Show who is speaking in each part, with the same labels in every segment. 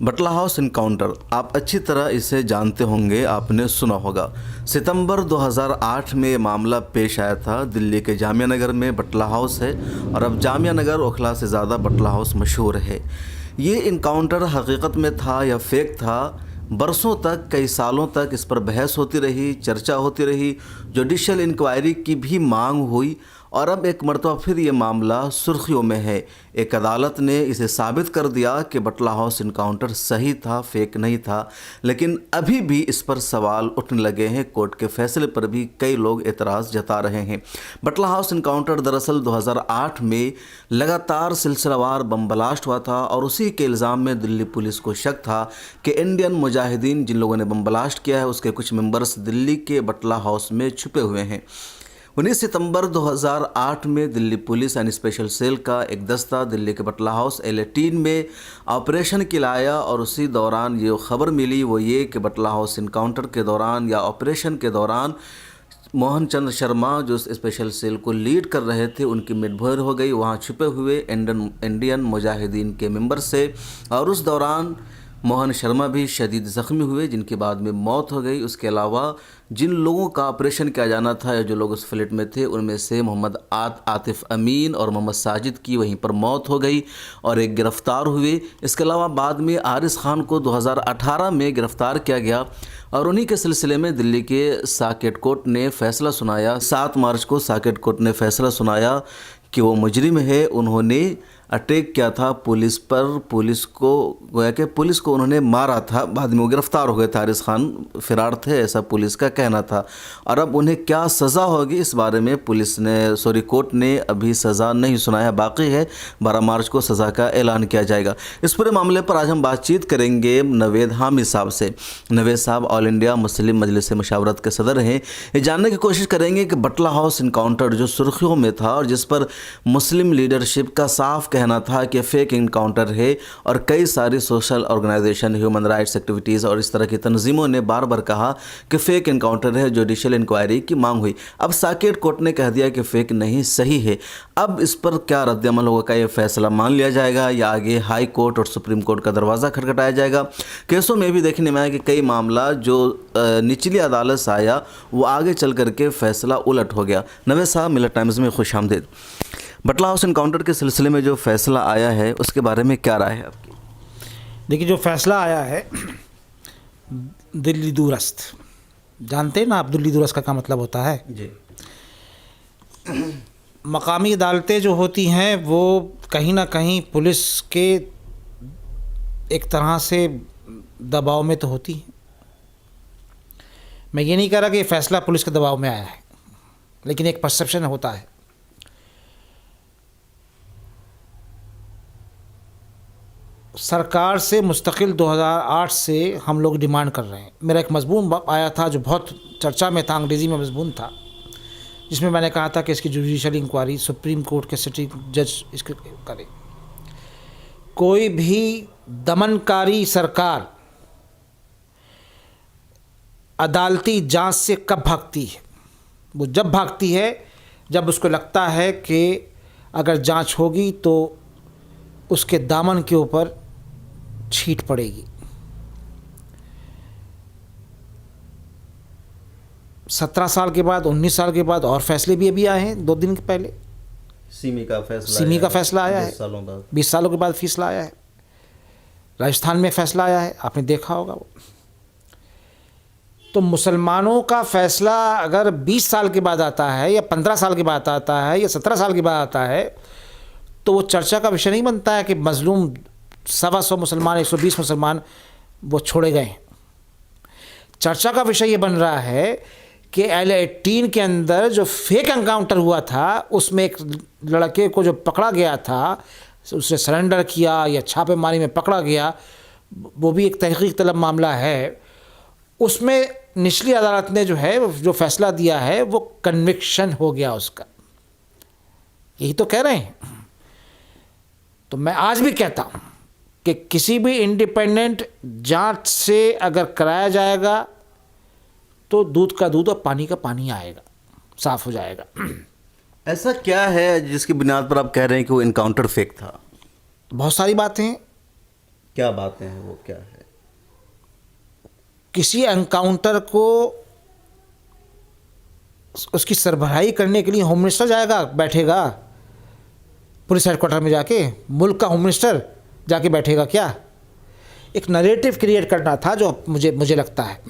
Speaker 1: बटला house encounter आप अच्छी तरह इसे जानते होंगे, आपने सुना होगा। सितंबर 2008 में ये मामला पेश आया था। दिल्ली के जामिया नगर में बटला हाउस है और अब जामिया नगर ओखला से ज़्यादा बटला हाउस मशहूर है। ये इनकाउंटर हकीकत में था या फेक था, बरसों तक, कई सालों तक इस पर बहस होती रही, चर्चा होती रही, जुडिशल इंक्वायरी की भी मांग हुई और अब एक मरतबा फिर ये मामला सुर्खियों में है। एक अदालत ने इसे साबित कर दिया कि बटला हाउस इनकाउंटर सही था, फेक नहीं था। लेकिन अभी भी इस पर सवाल उठने लगे हैं। कोर्ट के फैसले पर भी कई लोग एतराज़ जता रहे हैं। बटला हाउस इनकाउंटर दरअसल 2008 में लगातार सिलसिलावार बम ब्लास्ट हुआ था और उसी के इल्ज़ाम में दिल्ली पुलिस को शक था कि इंडियन मुजाहिदीन जिन लोगों ने बम ब्लास्ट किया है उसके कुछ मेंबर्स दिल्ली के बटला हाउस में छुपे हुए हैं। 19 सितंबर 2008 में Delhi police and special cell का एक दस्ता दिल्ली के बटला हाउस L18 में ऑपरेशन के लिए आया और उसी दौरान ये खबर मिली वो ये कि बटला हाउस इनकाउंटर के दौरान या ऑपरेशन के दौरान मोहन चंद्र शर्मा जो स्पेशल सेल को लीड कर रहे थे उनकी मिडभर हो गई वहाँ छुपे हुए इंडियन मुजाहिदीन के मेंबर से, और उस दौरान मोहन शर्मा भी शदीद ज़ख्मी हुए जिनकी बाद में मौत हो गई। उसके अलावा जिन लोगों का ऑपरेशन किया जाना था या जो लोग उस फ्लैट में थे उनमें से मोहम्मद आतिफ़ अमीन और मोहम्मद साजिद की वहीं पर मौत हो गई और एक गिरफ़्तार हुए। इसके अलावा बाद में आरिस खान को 2018 में गिरफ़्तार किया गया और उन्हीं के सिलसिले में दिल्ली के साकेत कोर्ट ने फ़ैसला सुनाया। 7 मार्च को साकेत कोर्ट ने फ़ैसला सुनाया कि वो मुजरिम है। उन्होंने अटैक किया था पुलिस पर, पुलिस को गोया कि पुलिस को उन्होंने मारा था। बाद में वो गिरफ़्तार हो गए थे, आरिस खान फ़रार थे ऐसा पुलिस का कहना था। और अब उन्हें क्या सज़ा होगी इस बारे में कोर्ट ने अभी सज़ा नहीं सुनाया, बाकी है 12 मार्च को सज़ा का ऐलान किया जाएगा। इस पूरे मामले पर आज हम बातचीत करेंगे नवेद हामिद साहब से। नवेद साहब ऑल इंडिया मुस्लिम मजलिस मशावरत के सदर हैं। ये जानने की कोशिश करेंगे कि बटला हाउस इनकाउंटर जो सुर्खियों में था और जिस पर मुस्लिम लीडरशिप का साफ कहना था कि फेक इनकाउंटर है और कई सारी social organisation, human rights activities और इस तरह की तंजीमों ने बार बार कहा कि फ़ेक इनकाउंटर है, जुडिशल इंक्वायरी की मांग हुई। अब साकेत कोर्ट ने कह दिया कि फ़ेक नहीं, सही है। अब इस पर क्या रद्दअमल होगा? क्या ये फैसला मान लिया जाएगा या आगे हाई कोर्ट और सुप्रीम कोर्ट का दरवाज़ा खटखटाया जाएगा? केसों में भी देखने में आया कि कई मामला जो निचली अदालत से आया वो आगे चल करके फ़ैसला उलट हो गया। नवेद साहब, मिलत टाइम्स में खुश आमदीद। बटला हाउस इनकाउंटर के सिलसिले में जो फ़ैसला आया है उसके बारे में क्या राय है आपकी?
Speaker 2: देखिए, जो फ़ैसला आया है दिल्ली दूरस्थ, जानते हैं ना आप दिल्ली दूरस्थ का क्या मतलब होता है?
Speaker 1: जी।
Speaker 2: मकामी अदालतें जो होती हैं वो कहीं ना कहीं पुलिस के एक तरह से दबाव में तो होती हैं। मैं ये नहीं कह रहा कि ये फ़ैसला पुलिस के दबाव में आया है, लेकिन एक परसेप्शन होता है। सरकार से मुस्तकिल 2008 से हम लोग डिमांड कर रहे हैं। मेरा एक मज़मून आया था जो बहुत चर्चा में था, अंग्रेज़ी में मज़मून था, जिसमें मैंने कहा था कि इसकी जुडिशल इंक्वायरी सुप्रीम कोर्ट के सिटिंग जज इसके करे। कोई भी दमनकारी सरकार अदालती जांच से कब भागती है? वो जब भागती है जब उसको लगता है कि अगर जांच होगी तो उसके दामन के ऊपर छींट पड़ेगी। 17 साल के बाद, 19 साल के बाद और फैसले भी अभी आए हैं 2 दिन पहले।
Speaker 1: सिमी का फैसला
Speaker 2: आया है 20 सालों के बाद फैसला आया है। राजस्थान में फैसला आया है, आपने देखा होगा वो। तो मुसलमानों का फैसला अगर 20 साल के बाद आता है या 15 साल के बाद आता है या 17 साल के बाद आता है तो वो चर्चा का विषय नहीं बनता है कि मजलूम 125 मुसलमान, 120 मुसलमान वो छोड़े गए। चर्चा का विषय ये बन रहा है कि L18 के अंदर जो फेक एनकाउंटर हुआ था उसमें एक लड़के को जो पकड़ा गया था, उसने सरेंडर किया या छापेमारी में पकड़ा गया, वो भी एक तहकीक तलब मामला है। उसमें निचली अदालत ने जो फैसला दिया है वो कन्विक्शन हो गया उसका। यही तो कह रहे हैं। तो मैं आज भी कहता हूँ कि किसी भी इंडिपेंडेंट जांच से अगर कराया जाएगा तो दूध का दूध और पानी का पानी आएगा, साफ हो जाएगा।
Speaker 1: ऐसा क्या है जिसकी बुनियाद पर आप कह रहे हैं कि वो इनकाउंटर फेक था?
Speaker 2: बहुत सारी बातें हैं।
Speaker 1: क्या बातें हैं वो, क्या है?
Speaker 2: किसी एनकाउंटर को उसकी सरबराही करने के लिए होम मिनिस्टर जाएगा, बैठेगा पुलिस हेडक्वार्टर में जाके, मुल्क का होम मिनिस्टर जाके बैठेगा क्या? एक नरेटिव क्रिएट करना था जो मुझे लगता है।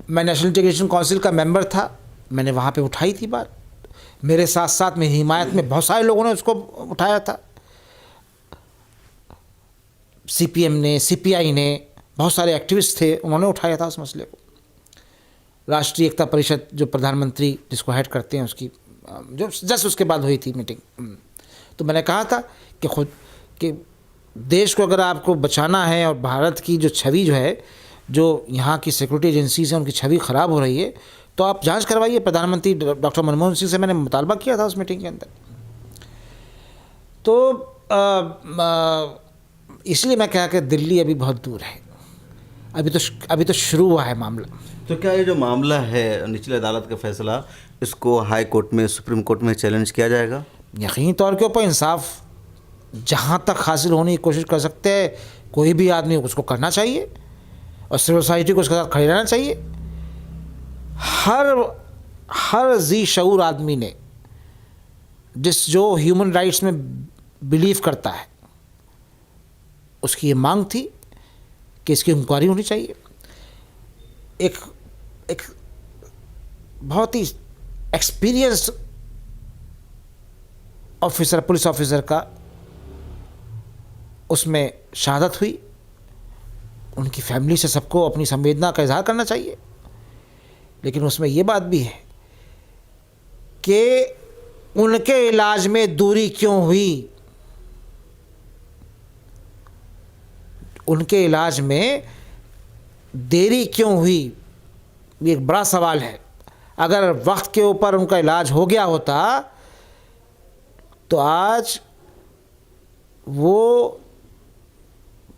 Speaker 2: मैं नेशनल इंटीग्रेशन काउंसिल का मेंबर था, मैंने वहाँ पे उठाई थी बात, मेरे साथ साथ मेरी हिमायत में बहुत सारे लोगों ने उसको उठाया था। सीपीएम ने, सीपीआई ने, बहुत सारे एक्टिविस्ट थे, उन्होंने उठाया था उस मसले को। राष्ट्रीय एकता परिषद जो प्रधानमंत्री जिसको हेड करते हैं उसकी जो जस्ट उसके बाद हुई थी मीटिंग, तो मैंने कहा था कि खुद कि देश को अगर आपको बचाना है और भारत की जो छवि जो है, जो यहाँ की सिक्योरिटी एजेंसीज हैं उनकी छवि ख़राब हो रही है, तो आप जांच करवाइए। प्रधानमंत्री डॉक्टर मनमोहन सिंह से मैंने मुतालबा किया था उस मीटिंग के अंदर। तो इसलिए मैं कहा कि दिल्ली अभी बहुत दूर है, अभी तो शुरू हुआ है मामला।
Speaker 1: तो क्या ये जो मामला है निचली अदालत का फैसला, इसको हाई कोर्ट में, सुप्रीम कोर्ट में चैलेंज किया जाएगा?
Speaker 2: यकीनी तौर के ऊपर इंसाफ जहाँ तक हासिल होने की कोशिश कर सकते हैं कोई भी आदमी उसको करना चाहिए, और सिविल सोसाइटी को उसके साथ खड़े रहना चाहिए। हर जी शऊर आदमी ने जो ह्यूमन राइट्स में बिलीव करता है उसकी ये मांग थी कि इसकी इंक्वायरी होनी चाहिए। एक बहुत ही एक्सपीरियंस्ड ऑफिसर, पुलिस ऑफिसर का उसमें शहादत हुई। उनकी फैमिली से सबको अपनी संवेदना का इजहार करना चाहिए, लेकिन उसमें ये बात भी है कि उनके इलाज में दूरी क्यों हुई, उनके इलाज में देरी क्यों हुई, ये एक बड़ा सवाल है। अगर वक्त के ऊपर उनका इलाज हो गया होता तो आज वो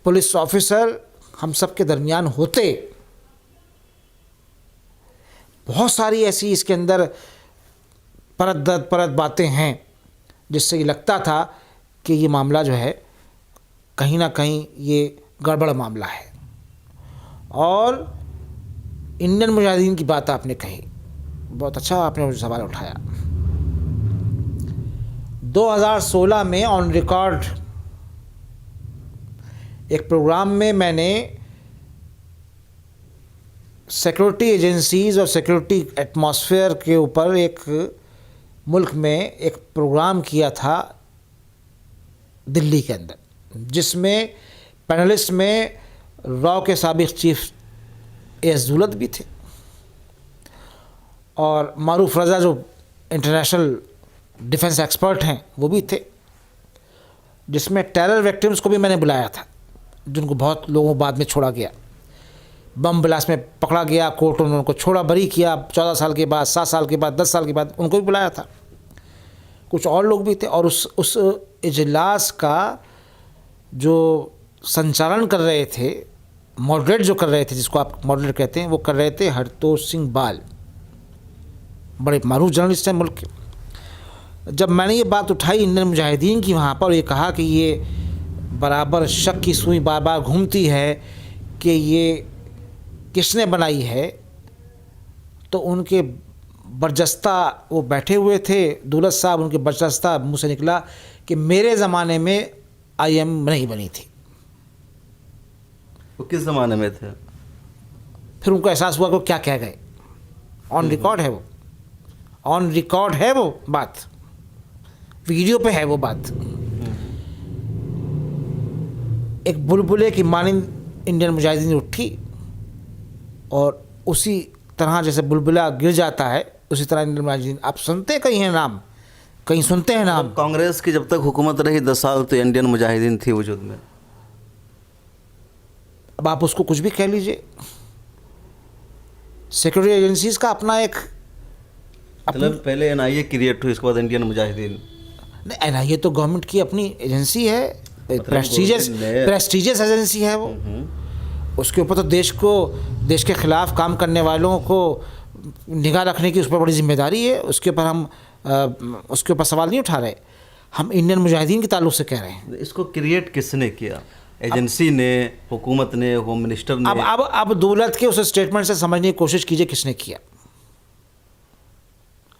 Speaker 2: पुलिस ऑफिसर हम सब के दरमियान होते। बहुत सारी ऐसी इसके अंदर परत दर परत बातें हैं जिससे ये लगता था कि ये मामला जो है कहीं ना कहीं ये गड़बड़ मामला है। और इंडियन मुजाहिदीन की बात आपने कही, बहुत अच्छा आपने मुझे सवाल उठाया। 2016 में ऑन रिकॉर्ड एक प्रोग्राम में मैंने सिक्योरिटी एजेंसीज़ और सिक्योरिटी एटमॉस्फेयर के ऊपर एक मुल्क में एक प्रोग्राम किया था दिल्ली के अंदर, जिसमें पैनलिस्ट में रॉ के साबिक चीफ एस दुलत भी थे और मारूफ रज़ा जो इंटरनेशनल डिफेंस एक्सपर्ट हैं वो भी थे, जिसमें टेरर विक्टिम्स को भी मैंने बुलाया था जिनको बहुत लोगों बाद में छोड़ा गया, बम ब्लास्ट में पकड़ा गया, कोर्ट ने उनको छोड़ा, बरी किया 14 साल के बाद, 7 साल के बाद, 10 साल के बाद, उनको भी बुलाया था। कुछ और लोग भी थे। और उस इजलास का जो संचालन कर रहे थे, मॉडरेट जो कर रहे थे, जिसको आप मॉडरेट कहते हैं, वो कर रहे थे हरतोष सिंह बाल, बड़े मारूफ जर्नलिस्ट हैं मुल्क के। जब मैंने ये बात उठाई इंडियन मुजाहिदीन की वहाँ पर, ये कहा कि ये बराबर शक की सुई बार बार घूमती है कि ये किसने बनाई है, तो उनके बरजस्ता वो बैठे हुए थे दुलत साहब, उनके बरजस्ता मुँह से निकला कि मेरे ज़माने में IM नहीं बनी थी।
Speaker 1: वो किस ज़माने में थे?
Speaker 2: फिर उनको एहसास हुआ कि वो क्या कह गए। ऑन रिकॉर्ड है वो, ऑन रिकॉर्ड है वो बात, वीडियो पे है वो बात। एक बुलबुले की मानिंद इंडियन मुजाहिदीन उठी और उसी तरह जैसे बुलबुला गिर जाता है उसी तरह इंडियन मुजाहिदीन, आप सुनते कहीं हैं नाम, कहीं सुनते हैं नाम।
Speaker 1: कांग्रेस की जब तक हुकूमत रही 10 साल तो इंडियन मुजाहिदीन थी वजूद में।
Speaker 2: अब आप उसको कुछ भी कह लीजिए, सिक्योरिटी एजेंसीज का अपना एक
Speaker 1: मतलब पहले NIA क्रिएट हुई, इसके बाद इंडियन मुजाहिदीन।
Speaker 2: नहीं, NIA तो गवर्नमेंट की अपनी एजेंसी है, प्रेस्टीजियस एजेंसी है वो। उसके ऊपर तो देश के खिलाफ काम करने वालों को निगाह रखने की उस पर बड़ी जिम्मेदारी है। उसके ऊपर हम उसके ऊपर सवाल नहीं उठा रहे, हम इंडियन मुजाहिदीन के ताल्लुक से कह रहे हैं।
Speaker 1: इसको क्रिएट किसने किया? एजेंसी ने, हुकूमत ने, होम मिनिस्टर ने।
Speaker 2: अब दौलत के उस स्टेटमेंट से समझने की कोशिश कीजिए किसने किया।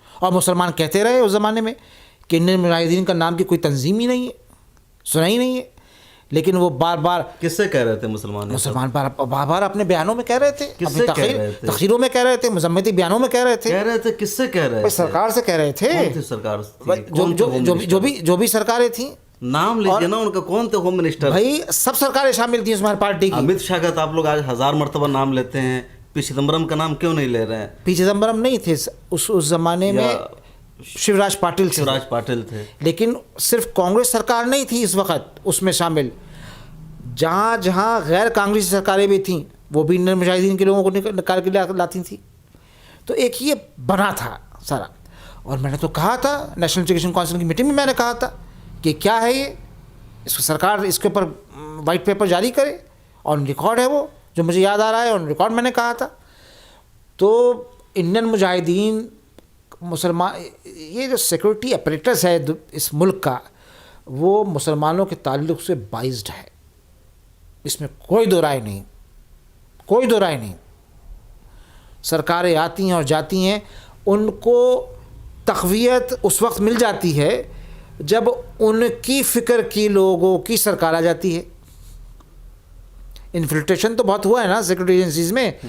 Speaker 2: और मुसलमान कहते रहे उस ज़माने में कि इंडियन मुजाहिदीन का नाम की कोई तंजीम ही नहीं है, सुना ही नहीं है। लेकिन वो बार बार
Speaker 1: किससे कह रहे थे मुसलमान
Speaker 2: बार बार अपने बयानों में कह रहे थे,
Speaker 1: किससे कह रहे थे?
Speaker 2: तखरीरों में कह रहे थे, मुजम्मती बयानों में कह रहे थे।
Speaker 1: किससे कह रहे थे?
Speaker 2: सरकार से कह रहे थे।
Speaker 1: कौन थी सरकार थी?
Speaker 2: जो भी सरकारें थी,
Speaker 1: नाम लीजिए ना उनका। कौन थे होम मिनिस्टर?
Speaker 2: भाई सब सरकारें शामिल थी उसमें पार्टी की।
Speaker 1: अमित शाह का तो आप लोग आज 1000 मरतबा नाम लेते हैं, पी चिदम्बरम का नाम क्यों नहीं ले रहे हैं?
Speaker 2: पी चिदम्बरम नहीं थे उस जमाने में, शिवराज पाटिल थे। लेकिन सिर्फ कांग्रेस सरकार नहीं थी इस वक्त उसमें शामिल, जहाँ जहाँ गैर कांग्रेसी सरकारें भी थीं वो भी इंडियन मुजाहिदीन के लोगों को निकाल के लाती थी। तो एक ये बना था सारा। और मैंने तो कहा था नेशनल एजुकेशन काउंसिल की मीटिंग में, मैंने कहा था कि क्या है ये, इसको सरकार इसके ऊपर वाइट पेपर जारी करे। ऑन रिकॉर्ड है वो, जो मुझे याद आ रहा है, ऑन रिकॉर्ड मैंने कहा था। तो इंडियन मुजाहिदीन, मुसलमान, ये जो सिक्योरिटी अपरेटस है इस मुल्क का, वो मुसलमानों के ताल्लुक से बाइज्ड है, इसमें कोई दो राय नहीं, कोई दो राय नहीं। सरकारें आती हैं और जाती हैं, उनको तक़वियत उस वक्त मिल जाती है जब उनकी फ़िक्र की लोगों की सरकार आ जाती है। इन्फिल्ट्रेशन तो बहुत हुआ है ना सिक्योरिटी एजेंसीज में,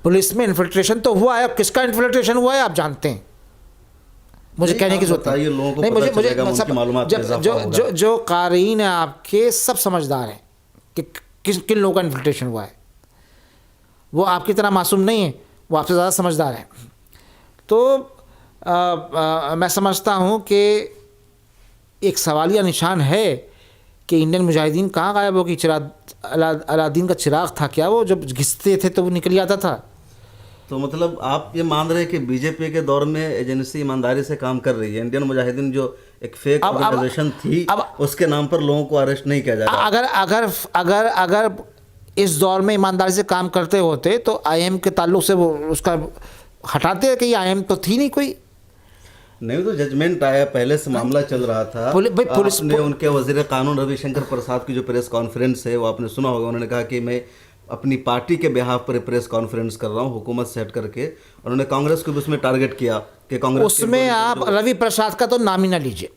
Speaker 2: पुलिस में इन्फिल्ट्रेशन तो हुआ है। अब किसका इन्फिल्ट्रेशन हुआ है आप जानते हैं, मुझे कहने की जरूरत नहीं। मुझे जो क़ारीन है आपके सब समझदार हैं कि किन लोगों का इन्फिल्ट्रेशन हुआ है। वो आपकी तरह मासूम नहीं है, वो आपसे ज़्यादा समझदार है। तो मैं समझता हूँ कि एक सवालिया निशान है कि इंडियन मुजाहिदीन कहाँ गायब हो गई। अलादीन का चिराग था क्या वो, जब घिसते थे तो वो निकल जाता था।
Speaker 1: तो मतलब आप ये मान रहे हैं कि बीजेपी के दौर में एजेंसी ईमानदारी से काम कर रही है, इंडियन मुजाहिदीन जो एक फेक ऑर्गेनाइजेशन थी उसके नाम पर लोगों को अरेस्ट नहीं किया जा रहा।
Speaker 2: अगर इस दौर में ईमानदारी से काम करते होते तो आईएम के ताल्लुक से वो उसका हटाते कि आईएम तो थी नहीं कोई।
Speaker 1: नहीं तो जजमेंट आया, पहले से मामला चल रहा था। पुलिस ने उनके वजीर कानून रविशंकर प्रसाद की जो प्रेस कॉन्फ्रेंस है वो आपने सुना होगा, उन्होंने कहा कि मैं अपनी पार्टी के बिहाफ पर प्रेस कॉन्फ्रेंस कर रहा हूँ हुकूमत से हट करके। उन्होंने कांग्रेस को भी उसमें टारगेट किया कि कांग्रेस
Speaker 2: उसमें आप रवि प्रसाद का तो नाम ही ना लीजिए।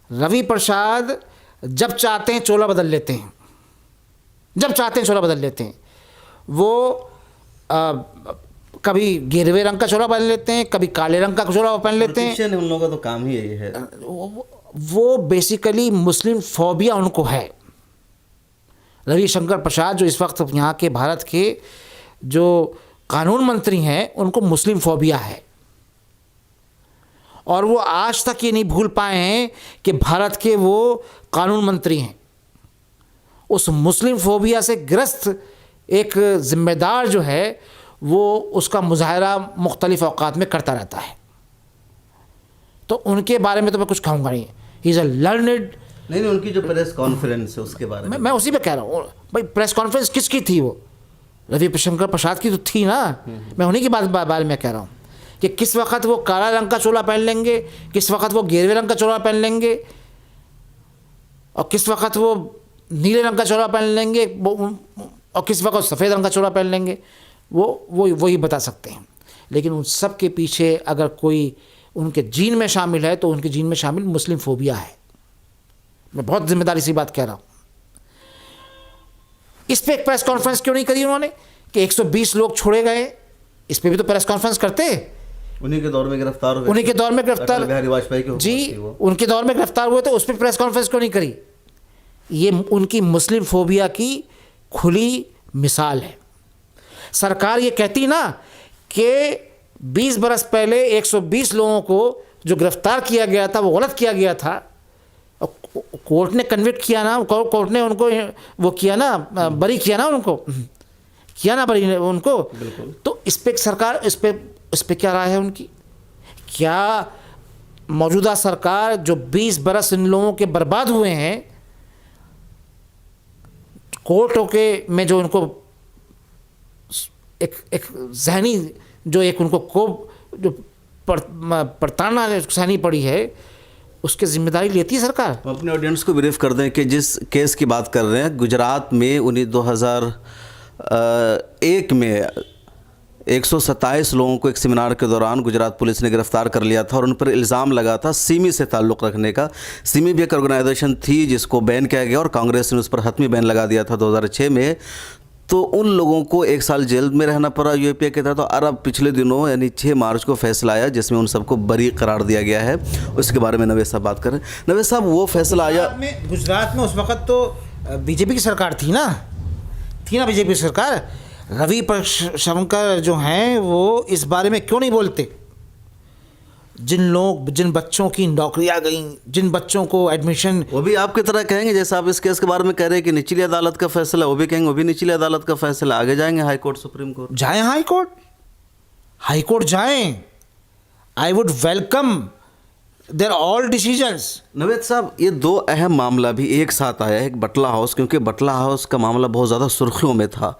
Speaker 2: रवि प्रसाद जब चाहते हैं चोला बदल लेते हैं, जब चाहते हैं चोला बदल लेते हैं। वो कभी गिरवे रंग का चोला पहन लेते हैं, कभी काले रंग का चोला पहन लेते हैं।
Speaker 1: उन लोगों का तो काम ही यही है।
Speaker 2: वो बेसिकली मुस्लिम फोबिया उनको है। रविशंकर प्रसाद जो इस वक्त यहाँ के भारत के जो कानून मंत्री हैं, उनको मुस्लिम फोबिया है। और वो आज तक ये नहीं भूल पाए हैं कि भारत के वो कानून मंत्री हैं। उस मुस्लिम फोबिया से ग्रस्त एक ज़िम्मेदार जो है वो उसका मुजाहरा मुख्तलिफ़ औक़ात में करता रहता है। तो उनके बारे में तो मैं कुछ कहूँगा नहीं। He is a learned.
Speaker 1: नहीं, उनकी जो प्रेस कॉन्फ्रेंस है उसके बारे में
Speaker 2: मैं उसी पे कह रहा हूँ भाई। प्रेस कॉन्फ्रेंस किसकी थी? वो रविशंकर प्रसाद की तो थी ना। मैं उन्हीं की बारे में कह रहा हूँ कि किस वक्त वो काला रंग का चोला पहन लेंगे, किस वक्त वो गेरवे रंग का चोला पहन लेंगे, और किस वक्त वो नीले रंग का चोला पहन लेंगे, और किस वक्त सफ़ेद रंग का चोला पहन लेंगे, वो ही बता सकते हैं। लेकिन उन सब के पीछे अगर कोई उनके जीन में शामिल है तो उनके जीन में शामिल मुस्लिम फोबिया है। मैं बहुत जिम्मेदारी से बात कह रहा हूँ। इस पे एक प्रेस कॉन्फ्रेंस क्यों नहीं करी उन्होंने कि 120 लोग छोड़े गए? इस पे भी तो प्रेस कॉन्फ्रेंस करते।
Speaker 1: उन्हीं के दौर में गिरफ्तार हुए,
Speaker 2: उन्हीं के दौर में गिरफ्तार,
Speaker 1: बिहारी वाजपेयी के
Speaker 2: जी, उनके दौर में गिरफ्तार हुए, तो उस पर प्रेस कॉन्फ्रेंस क्यों नहीं करी? ये उनकी मुस्लिम फोबिया की खुली मिसाल है। सरकार ये कहती ना कि 20 बरस पहले 120 लोगों को जो गिरफ्तार किया गया था वो गलत किया गया था, कोर्ट ने कन्विक्ट किया ना, कोर्ट ने उनको वो किया ना, बरी किया ना, उनको किया ना बरी उनको। तो इस पे सरकार, इस पे क्या राय है उनकी? क्या मौजूदा सरकार जो 20 बरस इन लोगों के बर्बाद हुए हैं, कोर्टों के में जो उनको एक जहनी जो एक उनको को जो प्रताड़ना सहनी पड़ी है, उसकी जिम्मेदारी लेती है सरकार।
Speaker 1: हम अपने ऑडियंस को ब्रीफ कर दें कि जिस केस की बात कर रहे हैं, गुजरात में उन्हीं 2001 में 127 लोगों को एक सेमिनार के दौरान गुजरात पुलिस ने गिरफ्तार कर लिया था और उन पर इल्ज़ाम लगा था सिमी से ताल्लुक़ रखने का। सिमी भी एक ऑर्गेनाइजेशन थी जिसको बैन किया गया और कांग्रेस ने उस पर हतमी बैन लगा दिया था 2006 में। तो उन लोगों को 1 साल जेल में रहना पड़ा यूएपीए के तहत। और अब पिछले दिनों यानी 6 मार्च को फैसला आया जिसमें उन सबको बरी करार दिया गया है। उसके बारे में नवेद साहब बात करें। नवेद साहब, वो फैसला आया
Speaker 2: गुजरात में उस वक्त तो बीजेपी की सरकार थी ना बीजेपी की सरकार। रवि शंकर जो हैं वो इस बारे में क्यों नहीं बोलते? जिन बच्चों की नौकरियां गई, जिन बच्चों को एडमिशन,
Speaker 1: वो भी आपकी तरह कहेंगे जैसे आप इस केस के बारे में कह रहे हैं कि निचली अदालत का फैसला, वो भी कहेंगे वो भी निचली अदालत का फैसला, आगे जाएंगे हाई कोर्ट, सुप्रीम कोर्ट
Speaker 2: जाएं, हाई कोर्ट जाएं। I would welcome their all decisions.
Speaker 1: Naved साहब, ये 2 अहम मामला भी एक साथ आया है। एक बटला हाउस, क्योंकि बटला हाउस का मामला बहुत ज़्यादा सुर्खियों में था,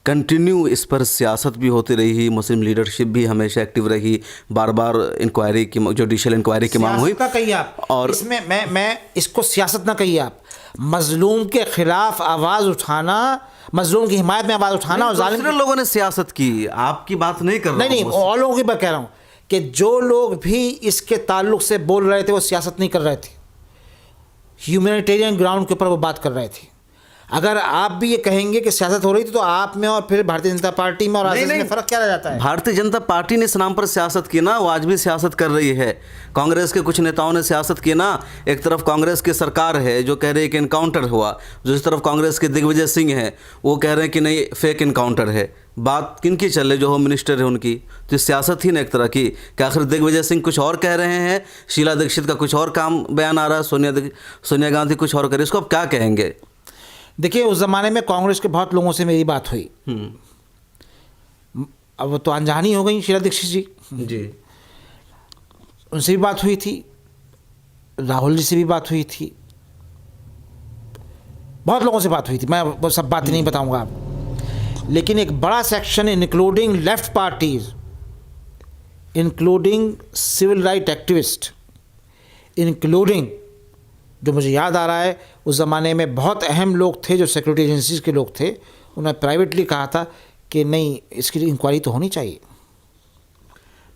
Speaker 1: कंटिन्यू इस पर सियासत भी होती रही, मुस्लिम लीडरशिप भी हमेशा एक्टिव रही, बार बार इंक्वायरी की, जुडिशियल इंक्वायरी की मांग हुई।
Speaker 2: कहिए आप, और इसमें मैं इसको सियासत ना कहिए आप, मजलूम के खिलाफ आवाज़ उठाना, मजलूम की हिमायत में आवाज़ उठाना, और
Speaker 1: दूसरे लोगों ने सियासत की, आपकी बात नहीं कर रहा हूं।
Speaker 2: नहीं, और लोगों की बात कह रहा हूँ कि जो लोग भी इसके ताल्लुक से बोल रहे थे वो सियासत नहीं कर रहे थे, ह्यूमैनिटेरियन ग्राउंड के ऊपर वो बात कर रहे थे। अगर आप भी ये कहेंगे कि सियासत हो रही थी तो आप में और फिर भारतीय जनता पार्टी में और आरएसएस में फ़र्क क्या रह जाता है?
Speaker 1: भारतीय जनता पार्टी ने इस नाम पर सियासत की ना, वो आज भी सियासत कर रही है। कांग्रेस के कुछ नेताओं ने सियासत की ना। एक तरफ कांग्रेस की सरकार है जो कह रही है कि इनकाउंटर हुआ, दूसरी तरफ कांग्रेस के दिग्विजय सिंह हैं, वो कह रहे हैं कि नहीं फेक इनकाउंटर है। बात किनकी चल रही? जो होम मिनिस्टर है उनकी। तो सियासत ही ना एक तरह की, कि आखिर दिग्विजय सिंह कुछ और कह रहे हैं, शीला दीक्षित का कुछ और काम बयान आ रहा है, सोनिया गांधी कुछ और कर रही है, इसको आप क्या कहेंगे?
Speaker 2: देखिए, उस ज़माने में कांग्रेस के बहुत लोगों से मेरी बात हुई। अब वो तो अनजानी हो गई शीला दीक्षित जी, उनसे भी बात हुई थी, राहुल जी से भी बात हुई थी, बहुत लोगों से बात हुई थी। मैं वो सब बातें नहीं बताऊंगा आपको, लेकिन एक बड़ा section including left parties, including civil right activist, including, जो मुझे याद आ रहा है उस ज़माने में बहुत अहम लोग थे जो सिक्योरिटी एजेंसीज के लोग थे, उन्होंने प्राइवेटली कहा था कि नहीं, इसकी इंक्वायरी तो होनी चाहिए।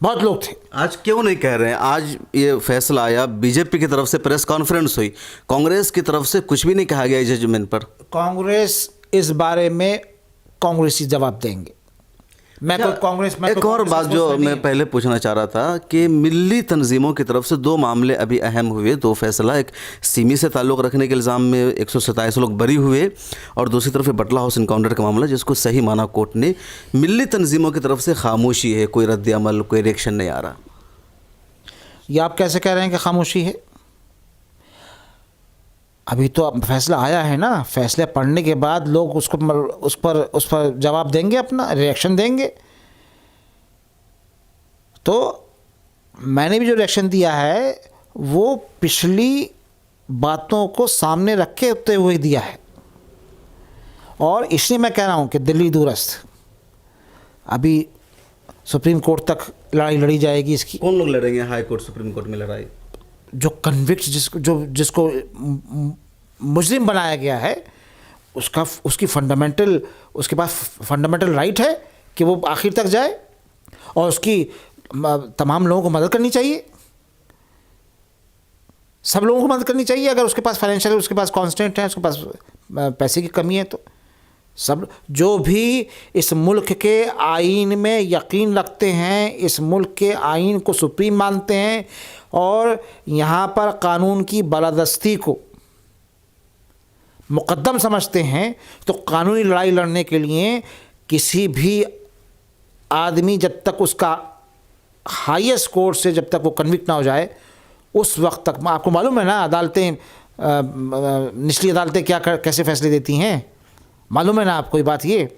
Speaker 2: बहुत लोग थे।
Speaker 1: आज क्यों नहीं कह रहे हैं? आज ये फैसला आया, बीजेपी की तरफ से प्रेस कॉन्फ्रेंस हुई, कांग्रेस की तरफ से कुछ भी नहीं कहा गया जजमेंट पर।
Speaker 2: कांग्रेस इस बारे में कांग्रेसी जवाब देंगे।
Speaker 1: एक और बात जो मैं पहले पूछना चाह रहा था कि मिली तंजीमों की तरफ से 2 मामले अभी अहम हुए, 2 फैसला। एक सिमी से ताल्लुक़ रखने के इल्ज़ाम में 127 लोग बरी हुए, और दूसरी तरफ बटला हाउस इनकाउंटर का मामला जिसको सही माना कोर्ट ने। मिली तंजीमों की तरफ से खामोशी है, कोई रद्द अमल, कोई रिएक्शन नहीं आ रहा।
Speaker 2: ये आप कैसे कह रहे हैं कि खामोशी है? अभी तो अब फैसला आया है ना, फैसले पढ़ने के बाद लोग उस पर जवाब देंगे, अपना रिएक्शन देंगे। तो मैंने भी जो रिएक्शन दिया है वो पिछली बातों को सामने रखते हुए दिया है, और इसलिए मैं कह रहा हूँ कि दिल्ली दूरस्थ, अभी सुप्रीम कोर्ट तक लड़ाई लड़ी जाएगी इसकी।
Speaker 1: कौन लोग लड़ेंगे हाई कोर्ट सुप्रीम कोर्ट में लड़ाई?
Speaker 2: जो कन्विक्ट, जिसको मुजरिम बनाया गया है, उसके पास फंडामेंटल राइट है कि वो आखिर तक जाए, और उसकी तमाम लोगों को मदद करनी चाहिए, सब लोगों को मदद करनी चाहिए। अगर उसके पास फाइनेंशियल, उसके पास कॉन्स्टेंट है, उसके पास पैसे की कमी है, तो सब जो भी इस मुल्क के आइन में यकीन रखते हैं, इस मुल्क के आइन को सुप्रीम मानते हैं, और यहाँ पर कानून की बालादस्ती को मुकद्दम समझते हैं, तो कानूनी लड़ाई लड़ने के लिए किसी भी आदमी जब तक उसका हाईएस्ट कोर्ट से जब तक वो कन्विक्ट ना हो जाए, उस वक्त तक, आपको मालूम है ना अदालतें, निचली अदालतें कैसे फैसले देती हैं, मालूम है ना आपको ये बात? ये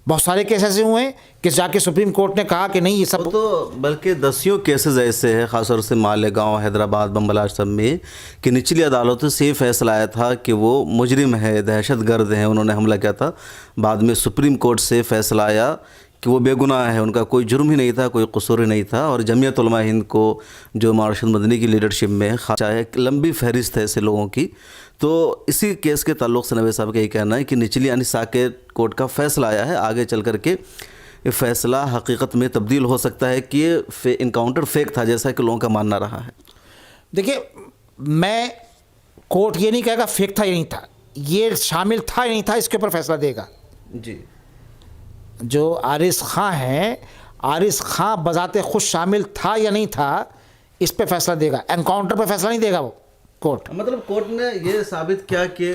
Speaker 2: बहुत सारे केस ऐसे हुए हैं कि जाके सुप्रीम कोर्ट ने कहा कि नहीं, ये सब
Speaker 1: तो बल्कि दसियों केसेस ऐसे हैं, खासतौर से मालेगांव, हैदराबाद, बम्बला सब में, कि निचली अदालतों से ये फैसला आया था कि वो मुजरिम है, दहशतगर्द हैं, उन्होंने हमला किया था। बाद में सुप्रीम कोर्ट से फैसला आया कि वो बेगुनाह है, उनका कोई जुर्म ही नहीं था, कोई कसूर ही नहीं था। और जमीयत उलमा हिंद को जो मार्शल मदनी की लीडरशिप में चाहे लंबी फहरिस्त है ऐसे लोगों की। तो इसी केस के ताल्लुक़ से नवेद साहब का यही कहना है कि निचली यानी साकेत कोर्ट का फ़ैसला आया है, आगे चल कर के ये फ़ैसला हकीकत में तब्दील हो सकता है कि ये इनकाउंटर फेक था, जैसा कि लोगों का मानना रहा है।
Speaker 2: देखिए, मैं कोर्ट ये नहीं कहेगा फेक था या नहीं था, ये शामिल था या नहीं था, इसके ऊपर फैसला देगा
Speaker 1: जी।
Speaker 2: जो आरिस खां हैं, आरिस खां बजाते खुद शामिल था या नहीं था, इस पे फैसला देगा। एनकाउंटर पे फैसला नहीं देगा वो कोर्ट।
Speaker 1: मतलब कोर्ट ने ये साबित किया कि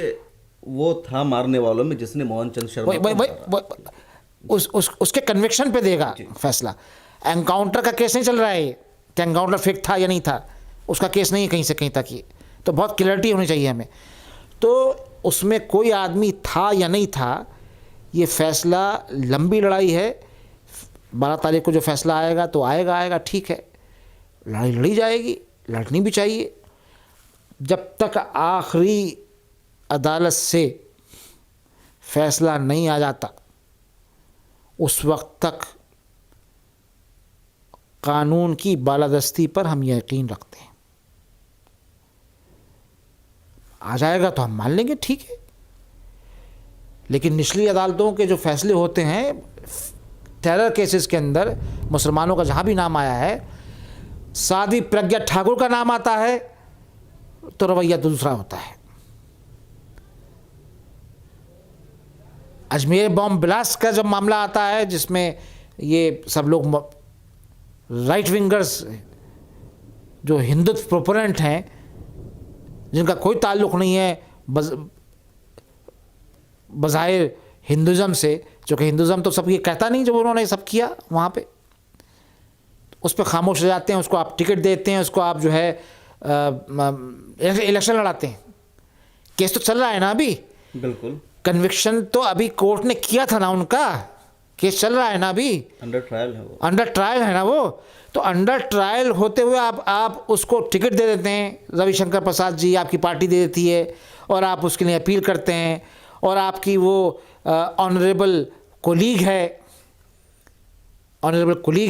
Speaker 1: वो था मारने वालों में जिसने मोहन चंद शर्मा को मारा।
Speaker 2: उसके कन्विक्शन पे देगा फैसला। एनकाउंटर का केस नहीं चल रहा है कि एनकाउंटर फेक था या नहीं था, उसका केस नहीं है कहीं से कहीं तक। ये तो बहुत क्लैरिटी होनी चाहिए हमें। तो उसमें कोई आदमी था या नहीं था, ये फैसला लंबी लड़ाई है। 12 तारीख को जो फैसला आएगा तो आएगा, ठीक है, लड़ाई लड़ी जाएगी, लड़नी भी चाहिए। जब तक आखिरी अदालत से फैसला नहीं आ जाता, उस वक्त तक कानून की बालादस्ती पर हम यकीन रखते हैं। आ जाएगा तो हम मान लेंगे, ठीक है। लेकिन निचली अदालतों के जो फैसले होते हैं टेरर केसेस के अंदर, मुसलमानों का जहाँ भी नाम आया है, सादी प्रज्ञा ठाकुर का नाम आता है तो रवैया दूसरा होता है। अजमेर बॉम्ब ब्लास्ट का जब मामला आता है, जिसमें ये सब लोग राइट विंगर्स जो हिंदुत्व प्रोपोनेंट हैं, जिनका कोई ताल्लुक़ नहीं है बज़ाहिर हिंदुज़म से, जो कि हिंदुज़म तो सब ये कहता नहीं जो उन्होंने सब किया वहाँ पे, उस पर खामोश हो जाते हैं। उसको आप टिकट देते हैं, उसको आप जो है इलेक्शन लड़ाते हैं। केस तो चल रहा है ना अभी,
Speaker 1: बिल्कुल।
Speaker 2: कन्विक्शन तो अभी कोर्ट ने किया था ना, उनका केस चल रहा है ना अभी,
Speaker 1: अंडर ट्रायल है वो,
Speaker 2: अंडर ट्रायल है ना वो। तो अंडर ट्रायल होते हुए आप उसको टिकट दे देते हैं, रविशंकर प्रसाद जी आपकी पार्टी दे देती है, और आप उसके लिए अपील करते हैं, और आपकी वो ऑनरेबल कोलीग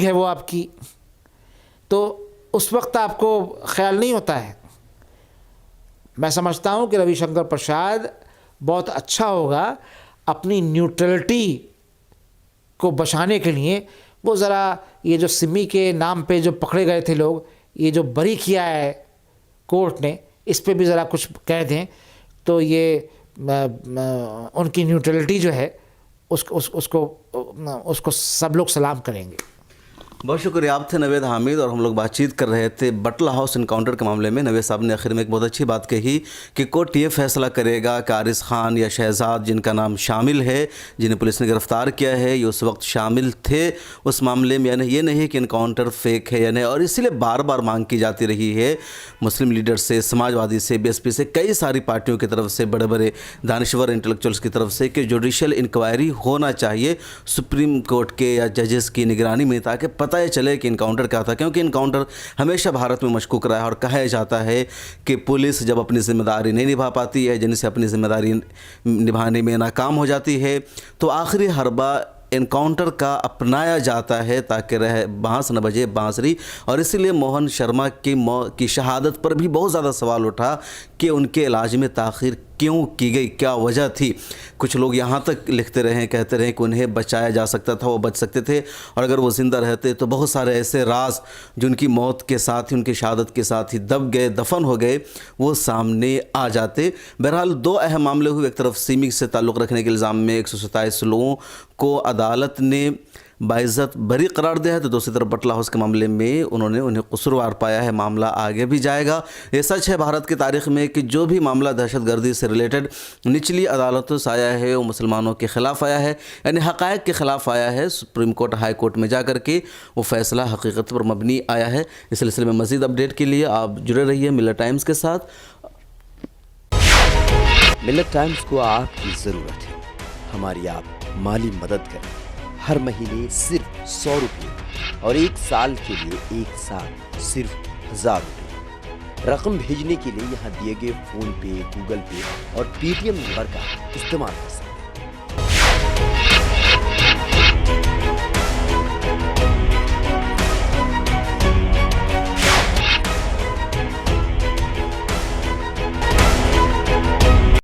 Speaker 2: है वो आपकी। तो उस वक्त आपको ख्याल नहीं होता है। मैं समझता हूँ कि रविशंकर प्रसाद बहुत अच्छा होगा अपनी न्यूट्रलिटी को बचाने के लिए, वो ज़रा ये जो सिमी के नाम पे जो पकड़े गए थे लोग, ये जो बरी किया है कोर्ट ने, इस पे भी ज़रा कुछ कह दें तो ये उनकी न्यूट्रलिटी जो है उसको सब लोग सलाम करेंगे।
Speaker 1: बहुत शुक्रिया। आप थे नवेद हामिद और हम लोग बातचीत कर रहे थे बटला हाउस इनकाउंटर के मामले में। नवेद साहब ने आखिर में एक बहुत अच्छी बात कही कि कोर्ट ये फैसला करेगा कि आरिस खान या शहजाद जिनका नाम शामिल है, जिन्हें पुलिस ने गिरफ़्तार किया है, ये उस वक्त शामिल थे उस मामले में, यानी ये नहीं कि इनकाउंटर फेक है या नहीं। और इसीलिए बार बार मांग की जाती रही है मुस्लिम लीडर से, समाजवादी से, BSP से, कई सारी पार्टियों की तरफ से, बड़े बड़े दानश्वर इंटेलेक्चुअल्स की तरफ से कि जुडिशल इंक्वायरी होना चाहिए सुप्रीम कोर्ट के या जजेस की निगरानी में, ताकि पता ये चले कि इनकाउंटर क्या था। क्योंकि इनकाउंटर हमेशा भारत में मशकूक रहा है और कहा जाता है कि पुलिस जब अपनी जिम्मेदारी नहीं निभा पाती है, जिनसे अपनी जिम्मेदारी निभाने में नाकाम हो जाती है, तो आखिरी हरबा इनकाउंटर का अपनाया जाता है ताकि रह बांस न बजे बांसुरी। और इसीलिए मोहन शर्मा की शहादत पर भी बहुत ज़्यादा सवाल उठा कि उनके इलाज में ताख़ीर क्यों की गई, क्या वजह थी। कुछ लोग यहाँ तक लिखते रहे, कहते रहे कि उन्हें बचाया जा सकता था, वो बच सकते थे, और अगर वो ज़िंदा रहते तो बहुत सारे ऐसे राज जो उनकी मौत के साथ ही, उनकी शहादत के साथ ही दब गए, दफन हो गए, वो सामने आ जाते। बहरहाल दो अहम मामले हुए। एक तरफ सिमी से ताल्लुक़ रखने के इल्ज़ाम में 127 लोगों को अदालत ने बाइज़्ज़त बरी करार दिया है, तो दूसरी तरफ बटला हाउस के मामले में उन्होंने उन्हें कसूरवार पाया है। मामला आगे भी जाएगा। ये सच है भारत की तारीख़ में कि जो भी मामला दहशतगर्दी से रिलेटेड निचली अदालतों से आया है वो मुसलमानों के ख़िलाफ़ आया है, यानी हक़ाइक़ के ख़िलाफ़ आया है। सुप्रीम कोर्ट, हाई कोर्ट में जा कर के वो फ़ैसला हकीकत पर मबनी आया है। इस सिलसिले में मज़ीद अपडेट के लिए आप जुड़े रहिए मिलत टाइम्स के साथ।
Speaker 3: मिलत टाइम्स को आपकी ज़रूरत है, हमारी आप माली मदद करें। हर महीने सिर्फ 100 रुपये और 1 साल के लिए 1 साल सिर्फ 1000 रुपये। रकम भेजने के लिए यहाँ दिए गए फ़ोन पे, गूगल पे और पेटीएम नंबर का इस्तेमाल कर सकते हैं।